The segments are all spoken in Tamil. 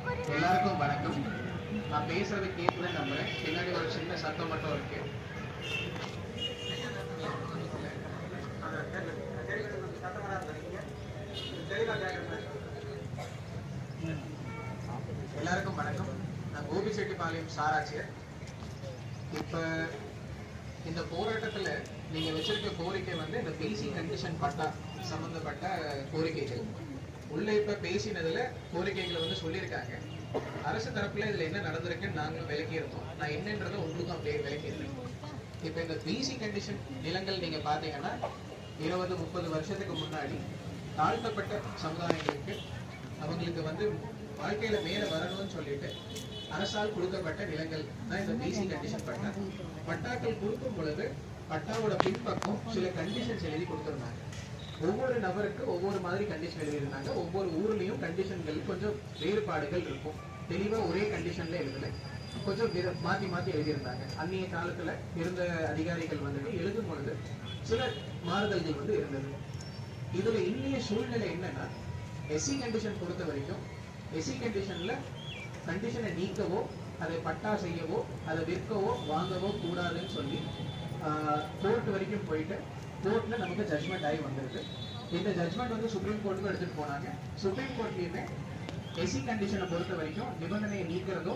எல்லாருக்கும் வணக்கம். நான் பேசுறது கேட்குதுன்னு நம்புறேன். பின்னாடி ஒரு சின்ன சத்தம் மட்டும் இருக்கு. எல்லாருக்கும் வணக்கம். நான் கோபிச்செட்டிப்பாளையம் சாராட்சியர். இப்ப இந்த போராட்டத்துல நீங்க வச்சிருக்க கோரிக்கை வந்து இந்த பேசிக் கண்டிஷன் பட்டா சம்பந்தப்பட்ட கோரிக்கைகள். உள்ள இப்ப பேசினதுல கோரிக்கைகளை வந்து சொல்லியிருக்காங்க. அரசு தரப்புல இதுல என்ன நடந்திருக்குன்னு நாங்களும் விளக்கி இருந்தோம். நான் என்னன்றதை உங்களுக்கும் அப்படியே விளக்கிடுறேன். இப்ப இந்த பேசிக் கண்டிஷன் நிலங்கள் நீங்க பாத்தீங்கன்னா 20-30 வருஷத்துக்கு முன்னாடி தாழ்த்தப்பட்ட சமுதாயங்களுக்கு அவங்களுக்கு வந்து வாழ்க்கையில மேல வரணும்னு சொல்லிட்டு அரசால் கொடுக்கப்பட்ட நிலங்கள் தான் இந்த பேசிக் கண்டிஷன் பட்டா. பட்டாக்கள் கொடுக்கும் பொழுது பட்டாவோட பின்பக்கம் சில கண்டிஷன்ஸ் எழுதி கொடுத்துருந்தாங்க. ஒவ்வொரு நபருக்கு ஒவ்வொரு மாதிரி கண்டிஷன் எழுதியிருந்தாங்க. ஒவ்வொரு ஊர்லயும் கண்டிஷன்கள் கொஞ்சம் வேறுபாடுகள் இருக்கும். தெளிவா ஒரே கண்டிஷன்ல எழுதல, கொஞ்சம் மாத்தி மாத்தி எழுதியிருந்தாங்க. அந்நிய காலத்துல இருந்த அதிகாரிகள் வந்துட்டு எழுதும் பொழுது சில மாறுதல்கள் வந்து இருந்தது. இதுல இன்னைய சூழ்நிலை என்னன்னா, எஸ்சி கண்டிஷன் பொறுத்த வரைக்கும் எஸ்சி கண்டிஷன்ல கண்டிஷனை நீக்கவோ அதை பட்டா செய்யவோ அதை விற்கவோ வாங்கவோ கூடாதுன்னு சொல்லி கோர்ட் வரைக்கும் போயிட்டு கோர்ட்ல நமக்கு ஜட்மெண்ட் ஆகி வந்திருக்கு. இந்த ஜட்மெண்ட் வந்து சுப்ரீம் கோர்ட்டுக்கு எடுத்துட்டு போனாங்க. சுப்ரீம் கோர்ட்லயுமே எஸ்சி கண்டிஷனை பொறுத்த வரைக்கும் நிபந்தனையை நீக்கிறதோ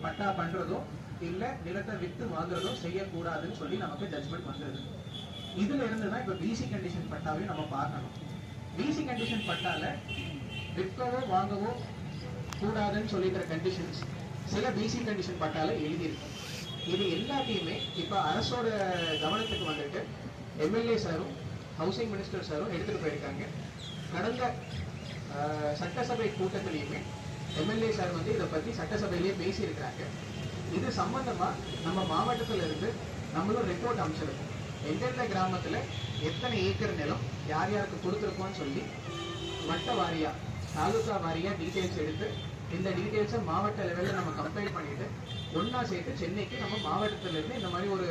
பட்டா பண்றதோ இல்ல நிலத்தை வித்து வாங்குறதோ செய்யக்கூடாதுன்னு சொல்லி நமக்கு ஜட்மெண்ட் வந்தது. இதுல இருந்துதான் இப்ப பிசி கண்டிஷன் பட்டாவையும் நம்ம பார்க்கணும். பிசி கண்டிஷன் பட்டால விற்கவோ வாங்கவோ கூடாதுன்னு சொல்லிக்கிற கண்டிஷன்ஸ் சில பிசி கண்டிஷன் பட்டால எழுதியிருக்கு. இது எல்லாத்தையுமே இப்ப அரசோட கவனத்துக்கு வந்துட்டு எம்எல்ஏ சாரும் ஹவுசிங் மினிஸ்டர் சாரும் எடுத்துட்டு போயிருக்காங்க. கடந்த சட்டசபை கூட்டத்திலையுமே எம்எல்ஏ சார் வந்து இதை பத்தி சட்டசபையிலேயே பேசியிருக்காங்க. இது சம்பந்தமா நம்ம மாவட்டத்துல இருந்து நம்மளும் ரிப்போர்ட் அமைச்சிருக்கோம். எந்தெந்த கிராமத்துல எத்தனை ஏக்கர் நிலம் யார் யாருக்கு கொடுத்துருக்கோம்னு சொல்லி வட்ட வாரியா தாலுகா வாரியா டீட்டெயில்ஸ் எடுத்து இந்த டீட்டெயில்ஸை மாவட்ட லெவலில் நம்ம கம்பைல் பண்ணிட்டு ஒன்னா சேர்த்து சென்னைக்கு நம்ம மாவட்டத்துல இருந்து இந்த மாதிரி ஒரு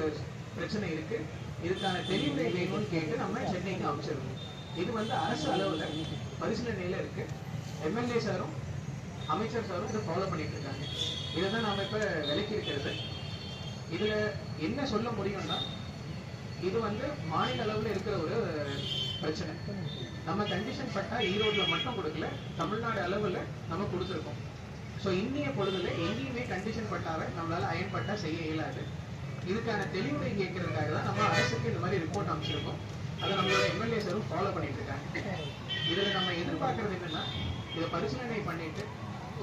பிரச்சனை இருக்கு, இதுக்கான தெளிவுரை வேணும்னு கேட்டு நம்ம சென்னைக்கு அமைச்சிருக்கோம். இது வந்து அரசு அளவுல பரிசீலனையில இருக்கு. எம்எல்ஏ சாரும் அமைச்சர் சாரும் இதை ஃபாலோ பண்ணிட்டு இருக்காங்க. இதைதான் நாம இப்ப விலக்கி இருக்கிறது. இதுல என்ன சொல்ல முடியும்னா, இது வந்து மாநில அளவுல இருக்கிற ஒரு பிரச்சனை. நம்ம கண்டிஷன் பட்டா ஈரோடுல மட்டும் கொடுக்கல, தமிழ்நாடு அளவுல நம்ம கொடுத்துருக்கோம். ஸோ இன்னைய பொழுதுல எங்கேயுமே கண்டிஷன் பட்டாவை நம்மளால அயன் பட்டா செய்ய இயலாது. இதுக்கான தெளிவுரை கேட்கறதுக்காக தான் நம்ம அரசுக்கு இந்த மாதிரி ரிப்போர்ட் அமைச்சிருக்கோம். அதை நம்மளோட எம்எல்ஏ சாரும் ஃபாலோ பண்ணிட்டு இருக்காங்க. இதுல நம்ம எதிர்பார்க்கறது என்னன்னா, இதை பரிசீலனை பண்ணிட்டு